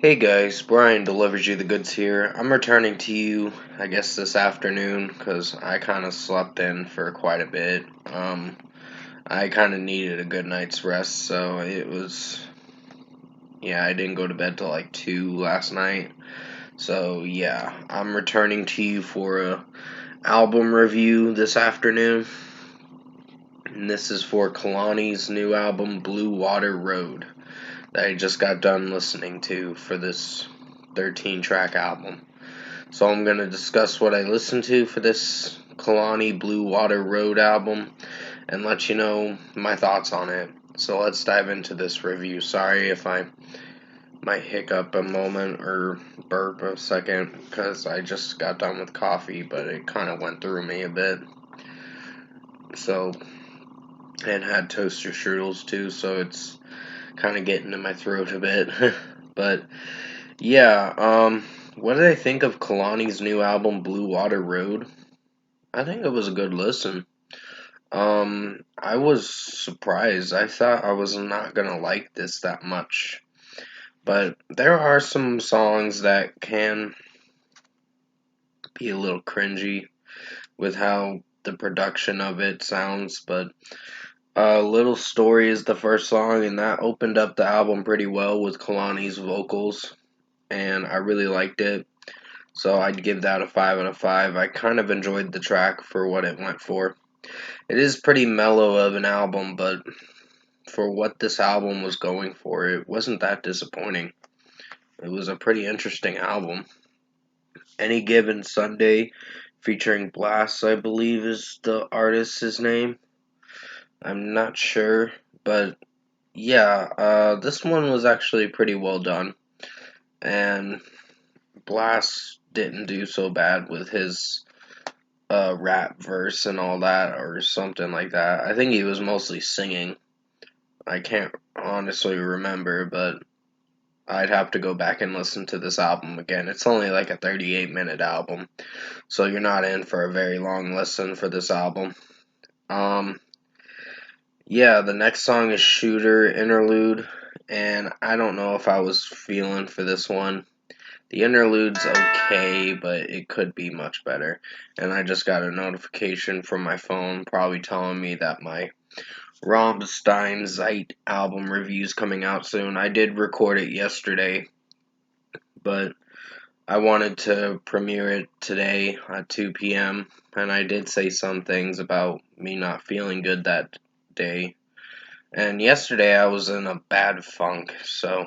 Hey guys, Brian delivers you the goods here. I'm returning to you, I guess, this afternoon because I kind of slept in for quite a bit. I kind of needed a good night's rest, so I didn't go to bed till like 2 last night. So, yeah, I'm returning to you for a album review this afternoon. And this is for Kehlani's new album, Blue Water Road, that I just got done listening to for this 13-track album. So I'm going to discuss what I listened to for this Kehlani Blue Water Road album and let you know my thoughts on it. So let's dive into this review. Sorry if I might hiccup a moment or burp a second because I just got done with coffee, but it kind of went through me a bit. So, and had toaster strudels too, so it's kind of getting in my throat a bit. But yeah, what did I think of Kehlani's new album, Blue Water Road? I think it was a good listen. I was surprised. I thought I was not gonna like this that much. But there are some songs that can be a little cringy with how the production of it sounds, but Little Story is the first song, and that opened up the album pretty well with Kehlani's vocals, and I really liked it. So I'd give that a 5 out of 5. I kind of enjoyed the track for what it went for. It is pretty mellow of an album, but for what this album was going for, it wasn't that disappointing. It was a pretty interesting album. Any Given Sunday, featuring Blast, I believe is the artist's name. I'm not sure, but yeah, this one was actually pretty well done. And Blast didn't do so bad with his rap verse and all that, or something like that. I think he was mostly singing. I can't honestly remember, but I'd have to go back and listen to this album again. It's only like a 38-minute album, so you're not in for a very long listen for this album. Um, yeah, the next song is Shooter Interlude, and I don't know if I was feeling for this one. The interlude's okay, but it could be much better. And I just got a notification from my phone probably telling me that my Rammstein Zeit album review's coming out soon. I did record it yesterday, but I wanted to premiere it today at 2 p.m., and I did say some things about me not feeling good that day. And yesterday I was in a bad funk, so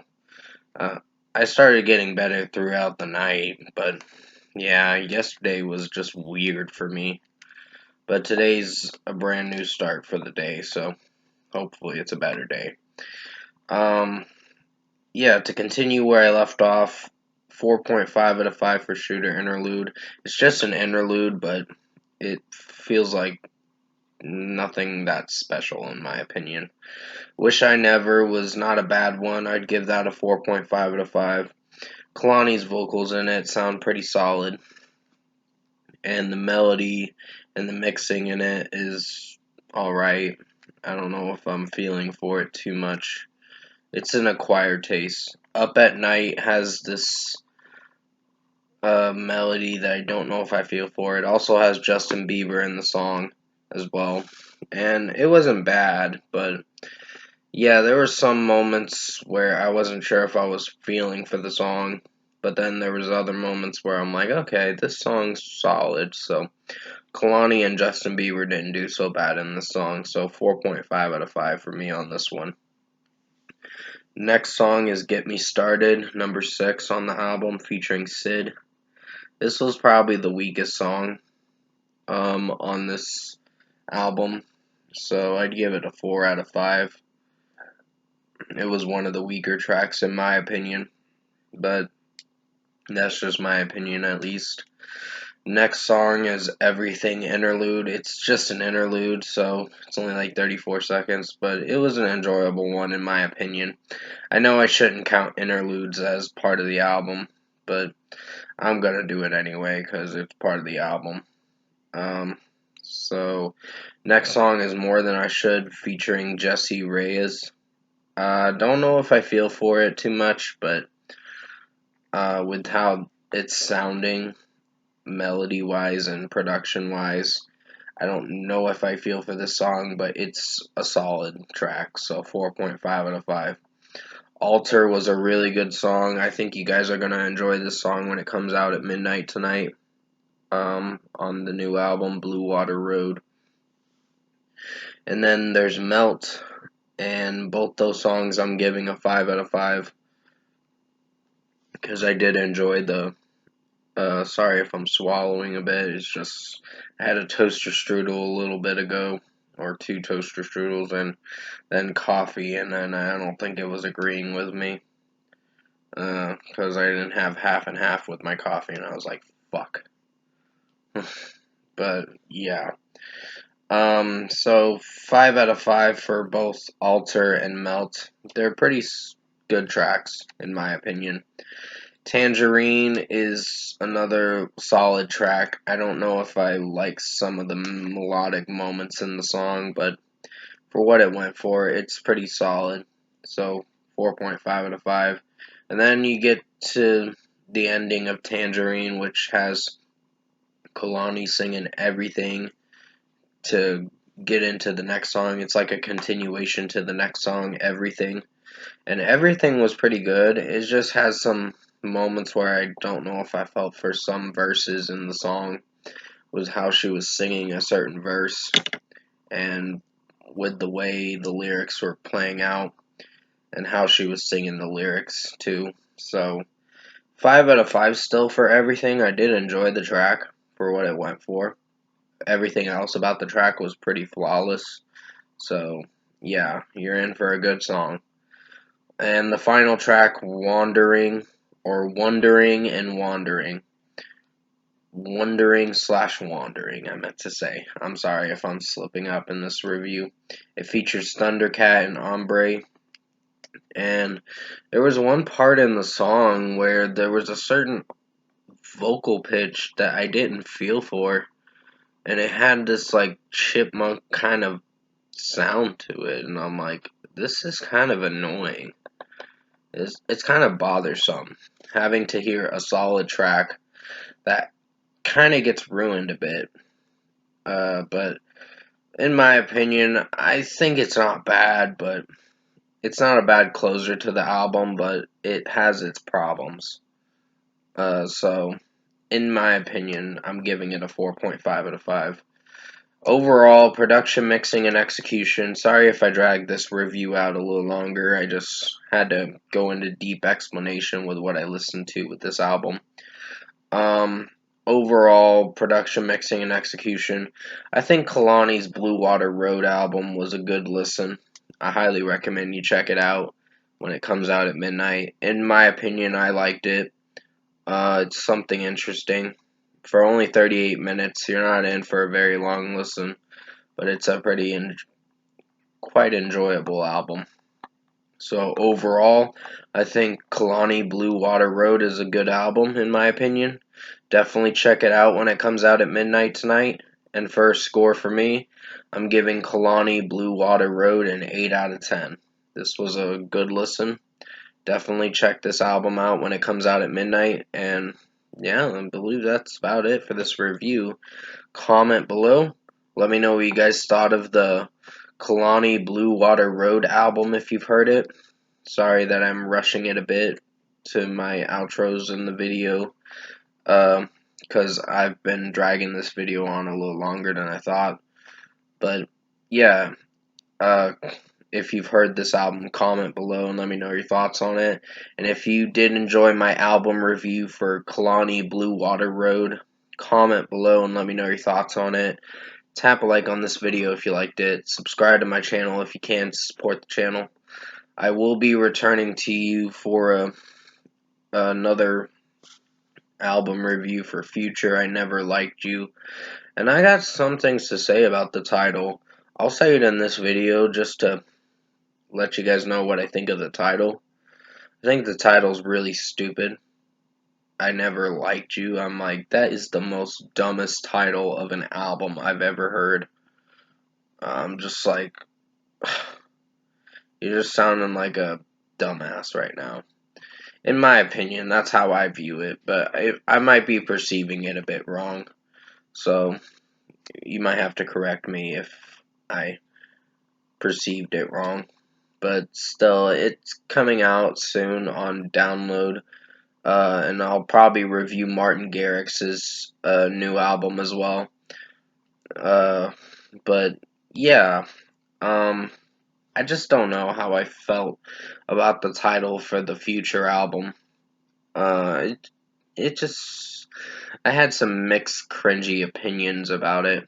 uh, I started getting better throughout the night, but yeah, yesterday was just weird for me. But today's a brand new start for the day, so hopefully it's a better day. Um, yeah, to continue where I left off, 4.5 out of 5 for Shooter Interlude. It's just an interlude, but it feels like nothing that special in my opinion. Wish I Never was not a bad one. I'd give that a 4.5 out of 5. Kehlani's vocals in it sound pretty solid, and the melody and the mixing in it is alright. I don't know if I'm feeling for it too much. It's an acquired taste. Up at Night has this melody that I don't know if I feel for. It also has Justin Bieber in the song as well. And it wasn't bad, but yeah, there were some moments where I wasn't sure if I was feeling for the song. But then there was other moments where I'm like, okay, this song's solid. So Kehlani and Justin Bieber didn't do so bad in this song. So 4.5 out of 5 for me on this one. Next song is Get Me Started, number 6 on the album, featuring Sid. This was probably the weakest song on this album, so I'd give it a 4 out of 5. It was one of the weaker tracks in my opinion, but that's just my opinion at least. Next song is Everything Interlude. It's just an interlude, so it's only like 34 seconds, but it was an enjoyable one in my opinion. I know I shouldn't count interludes as part of the album, but I'm gonna do it anyway because it's part of the album. So next song is More Than I Should, featuring Jesse Reyes. Don't know if I feel for it too much, but with how it's sounding, melody-wise and production-wise. I don't know if I feel for this song, but it's a solid track, so 4.5 out of 5. Alter was a really good song. I think you guys are going to enjoy this song when it comes out at midnight tonight, on the new album, Blue Water Road. And then there's Melt, and both those songs I'm giving a 5 out of 5, because I did enjoy the, sorry if I'm swallowing a bit, it's just, I had a toaster strudel a little bit ago, or 2 toaster strudels, and then coffee, and then I don't think it was agreeing with me, because I didn't have half and half with my coffee, and I was like, fuck. But, yeah. So 5 out of 5 for both Alter and Melt. They're pretty good tracks, in my opinion. Tangerine is another solid track. I don't know if I like some of the melodic moments in the song, but for what it went for, it's pretty solid. So 4.5 out of 5. And then you get to the ending of Tangerine, which has Kehlani singing everything to get into the next song. It's like a continuation to the next song, Everything. And Everything was pretty good. It just has some moments where I don't know if I felt for some verses in the song, was how she was singing a certain verse, and with the way the lyrics were playing out, and how she was singing the lyrics too. So 5 out of 5 still for Everything. I did enjoy the track for what it went for. Everything else about the track was pretty flawless. So yeah, you're in for a good song. And the final track, Wandering, or Wondering and Wandering. Wondering/wandering, I meant to say. I'm sorry if I'm slipping up in this review. It features Thundercat and Ombre. And there was one part in the song where there was a certain vocal pitch that I didn't feel for. And it had this, like, chipmunk kind of sound to it. And I'm like, this is kind of annoying. It's kind of bothersome having to hear a solid track that kind of gets ruined a bit. But in my opinion, I think it's not bad, but it's not a bad closer to the album, but it has its problems. So, in my opinion, I'm giving it a 4.5 out of 5. Overall, production, mixing, and execution. Sorry if I dragged this review out a little longer. I just had to go into deep explanation with what I listened to with this album. Overall, production, mixing, and execution. I think Kehlani's Blue Water Road album was a good listen. I highly recommend you check it out when it comes out at midnight. In my opinion, I liked it. It's something interesting. For only 38 minutes, you're not in for a very long listen, but it's a pretty quite enjoyable album. So overall, I think Kehlani Blue Water Road is a good album in my opinion. Definitely check it out when it comes out at midnight tonight. And for a score for me, I'm giving Kehlani Blue Water Road an 8 out of 10. This was a good listen. Definitely check this album out when it comes out at midnight. And yeah, I believe that's about it for this review. Comment below. Let me know what you guys thought of the Kehlani Blue Water Road album if you've heard it. Sorry that I'm rushing it a bit to my outros in the video, because I've been dragging this video on a little longer than I thought. But yeah, if you've heard this album, comment below and let me know your thoughts on it. And if you did enjoy my album review for Kehlani Blue Water Road, comment below and let me know your thoughts on it. Tap a like on this video if you liked it. Subscribe to my channel if you can to support the channel. I will be returning to you for another album review for Future, I Never Liked You. And I got some things to say about the title. I'll say it in this video just to let you guys know what I think of the title. I think the title's really stupid. I Never Liked You. I'm like, that is the most dumbest title of an album I've ever heard. I'm just like, you're just sounding like a dumbass right now. In my opinion, that's how I view it, but I might be perceiving it a bit wrong. So you might have to correct me if I perceived it wrong. But still, it's coming out soon on download. And I'll probably review Martin Garrix's new album as well. Uh, but yeah, I just don't know how I felt about the title for the future album. It just I had some mixed cringy opinions about it.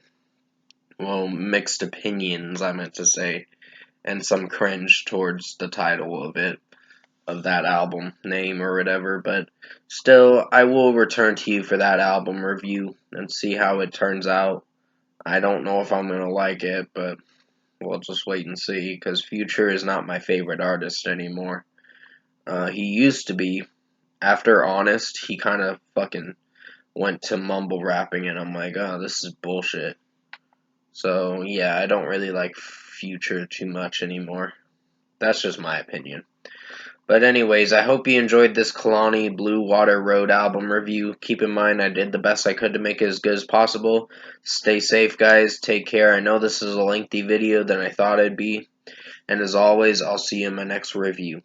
Well, mixed opinions I meant to say, and some cringe towards the title of that album name or whatever, but still I will return to you for that album review and see how it turns out. I don't know if I'm going to like it, but we'll just wait and see, because Future is not my favorite artist anymore. He used to be. After Honest, he kind of fucking went to mumble rapping, and I'm like, oh, this is bullshit. So, yeah, I don't really like Future too much anymore. That's just my opinion. But anyways, I hope you enjoyed this Kehlani Blue Water Road album review. Keep in mind, I did the best I could to make it as good as possible. Stay safe, guys. Take care. I know this is a lengthy video than I thought it'd be. And as always, I'll see you in my next review.